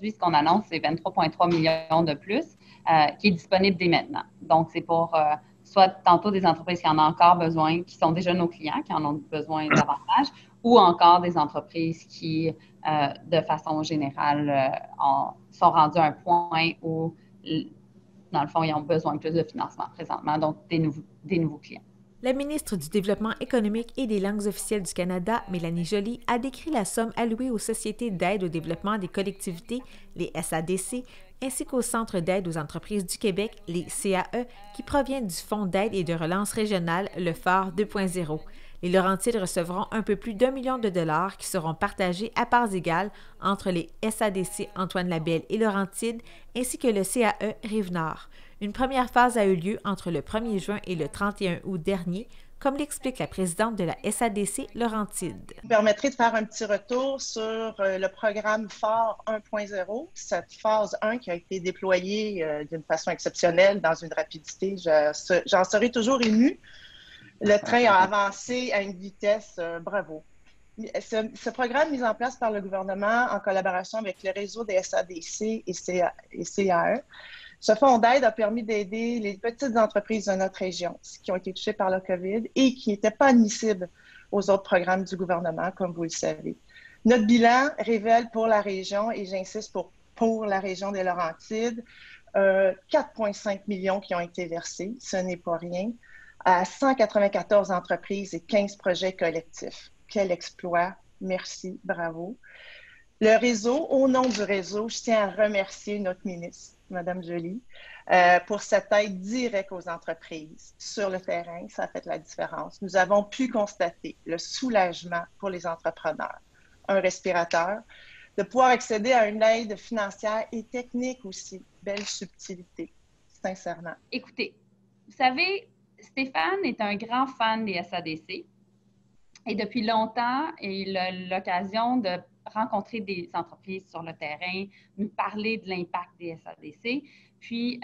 aujourd'hui, ce qu'on annonce, c'est 23,3 millions de plus qui est disponible dès maintenant. Donc, c'est pour soit tantôt des entreprises qui en ont encore besoin, qui sont déjà nos clients, qui en ont besoin davantage, ou encore des entreprises qui, de façon générale, sont rendues à un point où, dans le fond, ils ont besoin de plus de financement présentement, donc des nouveaux clients. La ministre du Développement économique et des langues officielles du Canada, Mélanie Joly, a décrit la somme allouée aux sociétés d'aide au développement des collectivités, les SADC, ainsi qu'au Centre d'aide aux entreprises du Québec, les CAE, qui proviennent du Fonds d'aide et de relance régionale, le FAR 2.0. Les Laurentides recevront un peu plus d'1 million de dollars qui seront partagés à parts égales entre les SADC Antoine-Labelle et Laurentides, ainsi que le CAE Rive-Nord. Une première phase a eu lieu entre le 1er juin et le 31 août dernier, comme l'explique la présidente de la SADC Laurentides. Vous permettrez de faire un petit retour sur le programme FAR 1.0, cette phase 1 qui a été déployée d'une façon exceptionnelle, dans une rapidité. J'en serai toujours émue. Le train a avancé à une vitesse, bravo. Ce programme mis en place par le gouvernement en collaboration avec le réseau des SADC et CAE, ce fonds d'aide a permis d'aider les petites entreprises de notre région qui ont été touchées par la COVID et qui n'étaient pas admissibles aux autres programmes du gouvernement, comme vous le savez. Notre bilan révèle pour la région, et j'insiste pour la région des Laurentides, 4,5 millions qui ont été versés, ce n'est pas rien, à 194 entreprises et 15 projets collectifs. Quel exploit! Merci, bravo. Le réseau, au nom du réseau, je tiens à remercier notre ministre, Mme Joly, pour cette aide directe aux entreprises sur le terrain. Ça a fait la différence. Nous avons pu constater le soulagement pour les entrepreneurs, un respirateur, de pouvoir accéder à une aide financière et technique aussi. Belle subtilité, sincèrement. Écoutez, vous savez, Stéphane est un grand fan des SADC et depuis longtemps, il a l'occasion de rencontrer des entreprises sur le terrain, nous parler de l'impact des SADC. Puis,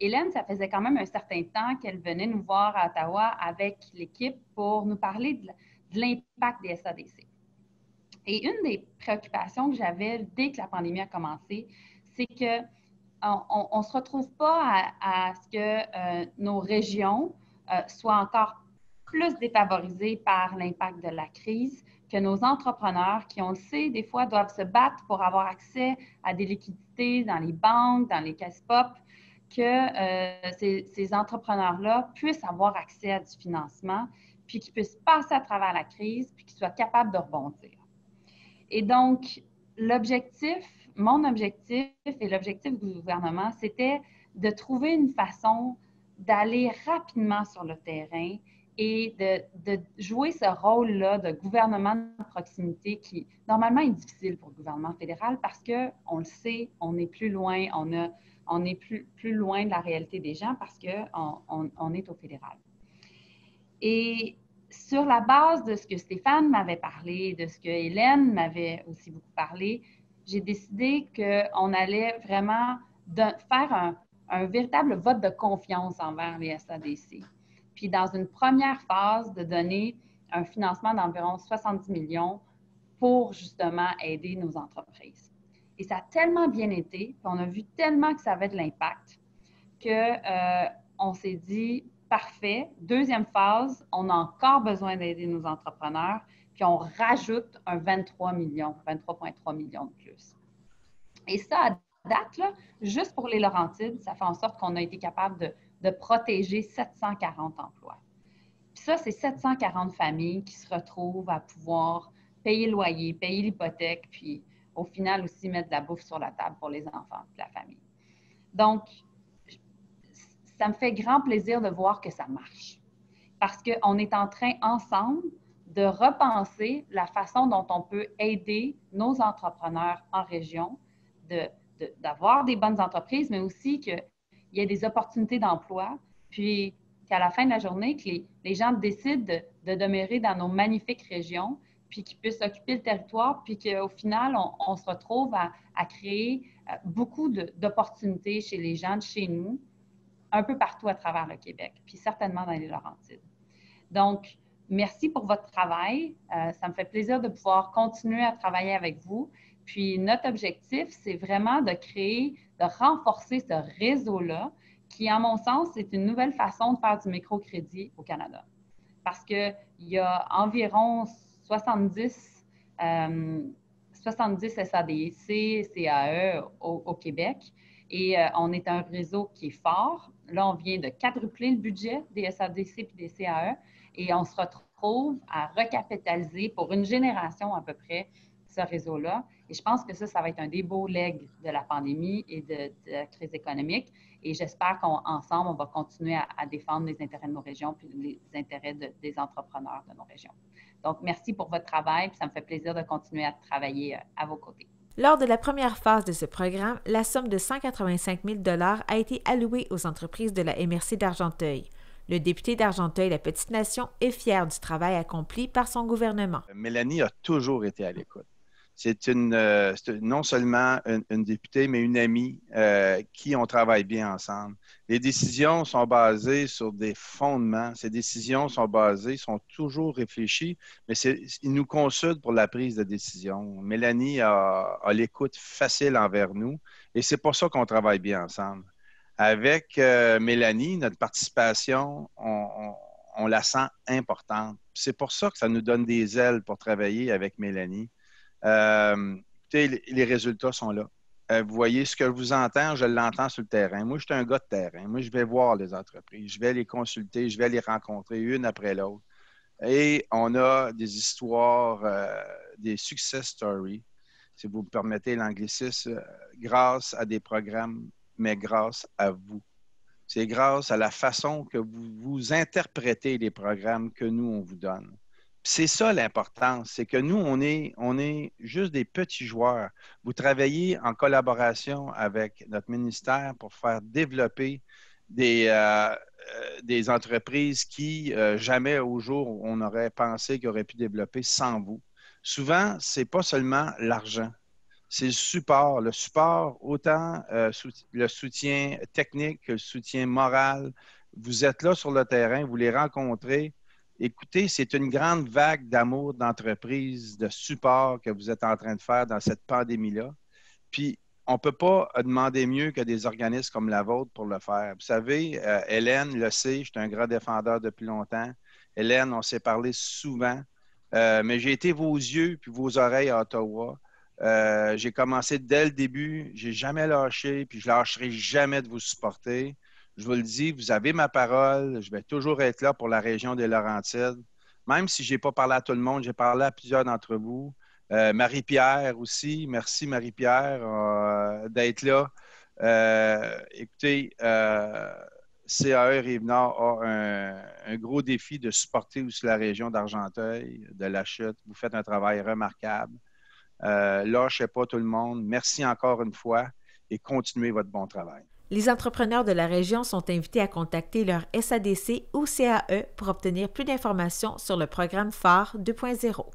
Hélène, ça faisait quand même un certain temps qu'elle venait nous voir à Ottawa avec l'équipe pour nous parler de l'impact des SADC. Et une des préoccupations que j'avais dès que la pandémie a commencé, c'est qu'on ne se retrouve pas à ce que nos régions soient encore plus défavorisées par l'impact de la crise, que nos entrepreneurs, qui, on le sait, des fois doivent se battre pour avoir accès à des liquidités dans les banques, dans les caisses pop, que ces entrepreneurs-là puissent avoir accès à du financement, puis qu'ils puissent passer à travers la crise, puis qu'ils soient capables de rebondir. Et donc, mon objectif et l'objectif du gouvernement, c'était de trouver une façon d'aller rapidement sur le terrain et de jouer ce rôle-là de gouvernement de proximité qui, normalement, est difficile pour le gouvernement fédéral parce qu'on le sait, on est plus loin, on est plus loin de la réalité des gens parce qu'on est au fédéral. Et sur la base de ce que Stéphane m'avait parlé, de ce que Hélène m'avait aussi beaucoup parlé, j'ai décidé qu'on allait vraiment faire un véritable vote de confiance envers les SADC. Puis dans une première phase, de donner un financement d'environ 70 millions pour justement aider nos entreprises. Et ça a tellement bien été, puis on a vu tellement que ça avait de l'impact, qu'on s'est dit, parfait, deuxième phase, on a encore besoin d'aider nos entrepreneurs, puis on rajoute un 23,3 millions de plus. Et ça, à date, là, juste pour les Laurentides, ça fait en sorte qu'on a été capable de protéger 740 emplois. Puis ça, c'est 740 familles qui se retrouvent à pouvoir payer le loyer, payer l'hypothèque, puis au final aussi mettre de la bouffe sur la table pour les enfants et la famille. Donc, ça me fait grand plaisir de voir que ça marche parce qu'on est en train ensemble de repenser la façon dont on peut aider nos entrepreneurs en région d'avoir des bonnes entreprises, mais aussi qu'il y ait des opportunités d'emploi, puis qu'à la fin de la journée, que les gens décident de demeurer dans nos magnifiques régions, puis qu'ils puissent occuper le territoire, puis qu'au final, on se retrouve à créer beaucoup d'opportunités chez les gens de chez nous, un peu partout à travers le Québec, puis certainement dans les Laurentides. Donc, merci pour votre travail. Ça me fait plaisir de pouvoir continuer à travailler avec vous. Puis notre objectif, c'est vraiment de renforcer ce réseau-là, qui, à mon sens, est une nouvelle façon de faire du microcrédit au Canada. Parce qu'il y a environ 70 SADC, CAE au Québec, et on est un réseau qui est fort. Là, on vient de quadrupler le budget des SADC et des CAE, et on se retrouve à recapitaliser pour une génération à peu près ce réseau-là. Et je pense que ça va être un des beaux legs de la pandémie et de la crise économique. Et j'espère qu'ensemble, on va continuer à défendre les intérêts de nos régions puis les intérêts des entrepreneurs de nos régions. Donc, merci pour votre travail. Puis ça me fait plaisir de continuer à travailler à vos côtés. Lors de la première phase de ce programme, la somme de 185 000 $ a été allouée aux entreprises de la MRC d'Argenteuil. Le député d'Argenteuil, la Petite Nation, est fier du travail accompli par son gouvernement. Mélanie a toujours été à l'écoute. C'est non seulement une députée, mais une amie qui on travaille bien ensemble. Les décisions sont basées sur des fondements. Ces décisions sont toujours réfléchies, mais ils nous consultent pour la prise de décision. Mélanie a l'écoute facile envers nous et c'est pour ça qu'on travaille bien ensemble. Avec Mélanie, notre participation, on la sent importante. C'est pour ça que ça nous donne des ailes pour travailler avec Mélanie. Les résultats sont là. Vous voyez, ce que je vous entends, je l'entends sur le terrain. Moi, je suis un gars de terrain. Moi, je vais voir les entreprises. Je vais les consulter, je vais les rencontrer une après l'autre. Et on a des histoires, des success stories, si vous me permettez l'anglicisme, grâce à des programmes, mais grâce à vous. C'est grâce à la façon que vous interprétez les programmes que nous, on vous donne. C'est ça l'importance, c'est que nous, on est juste des petits joueurs. Vous travaillez en collaboration avec notre ministère pour faire développer des entreprises qui, jamais au jour, on aurait pensé qu'ils auraient pu développer sans vous. Souvent, ce n'est pas seulement l'argent, c'est le support. Le support, autant le soutien technique que le soutien moral. Vous êtes là sur le terrain, vous les rencontrez. Écoutez, c'est une grande vague d'amour d'entreprise, de support que vous êtes en train de faire dans cette pandémie-là. Puis, on ne peut pas demander mieux que des organismes comme la vôtre pour le faire. Vous savez, Hélène le sait, je suis un grand défendeur depuis longtemps. Hélène, on s'est parlé souvent, mais j'ai été vos yeux puis vos oreilles à Ottawa. J'ai commencé dès le début, je n'ai jamais lâché, puis je ne lâcherai jamais de vous supporter. Je vous le dis, vous avez ma parole, je vais toujours être là pour la région des Laurentides. Même si je n'ai pas parlé à tout le monde, j'ai parlé à plusieurs d'entre vous. Marie-Pierre aussi, merci Marie-Pierre d'être là. Écoutez, CAE Rive-Nord a un gros défi de supporter aussi la région d'Argenteuil, de la Chute. Vous faites un travail remarquable. Lâchez pas tout le monde. Merci encore une fois et continuez votre bon travail. Les entrepreneurs de la région sont invités à contacter leur SADC ou CAE pour obtenir plus d'informations sur le programme phare 2.0.